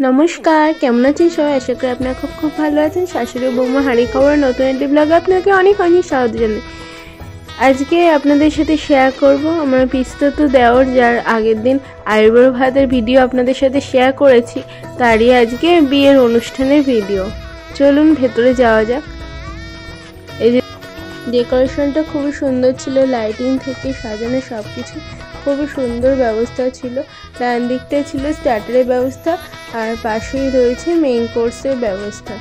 নমস্কার, কেমন আছেন সবাই? আশা করি আপনারা খুব খুব ভালো আছেন। শাশুড়ি বৌমা হাঁড়ি খাওয়ার নতুন একটি ব্লগে আপনাকে অনেক অনেক স্বাগত জানাই। আজকে আপনাদের সাথে শেয়ার করব আমার পিস্তত দেওর, যার আগের দিন আইবুড়ো ভাতের ভিডিও আপনাদের সাথে শেয়ার করেছি, তারই আজকে বিয়ের অনুষ্ঠানের ভিডিও। চলুন ভেতরে যাওয়া যাক। এই যে ডেকোরেশনটা খুবই সুন্দর ছিল, লাইটিং থেকে সাজানো সব কিছু খুবই সুন্দর ব্যবস্থা ছিল। ডান দিকটায় ছিল স্টার্টারের ব্যবস্থা, আর পাশেই রয়েছে মেইন কোর্সের ব্যবস্থা।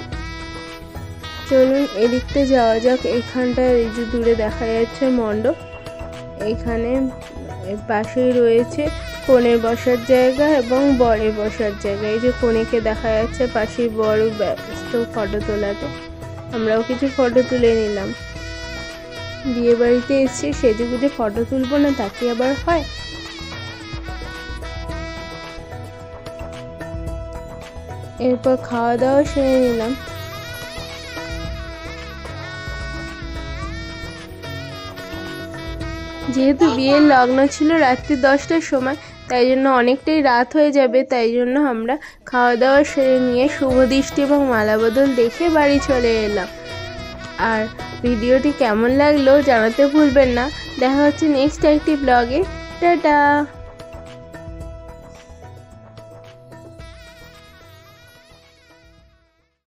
চলুন এদিকটা যাওয়া যাক। এখানটা এই যে দূরে দেখা যাচ্ছে মণ্ডপ, এখানে পাশেই রয়েছে কনের বসার জায়গা এবং বরের বসার জায়গা। এই যে কনেকে দেখা যাচ্ছে, পাশেই বর ব্যস্ত ফটো তোলাতে। আমরাও কিছু ফটো তুলে নিলাম। বিয়ে বাড়িতে এসছে, সেজে গুজে ফটো তুলবো না, তাকে আবার হয়। এরপর খাওয়া দাওয়া সেরে নিলাম। যেহেতু বিয়ের লগ্ন ছিল রাত্রি 10টার সময়, তাই জন্য অনেকটাই রাত হয়ে যাবে, তাই জন্য আমরা খাওয়া দাওয়া সেরে নিয়ে শুভ দৃষ্টি এবং মালা বদল দেখে বাড়ি চলে এলাম। আর ভিডিওটি কেমন লাগলো জানাতে ভুলবেন না। দেখা হচ্ছে নেক্সট একটি ব্লগে। টাটা।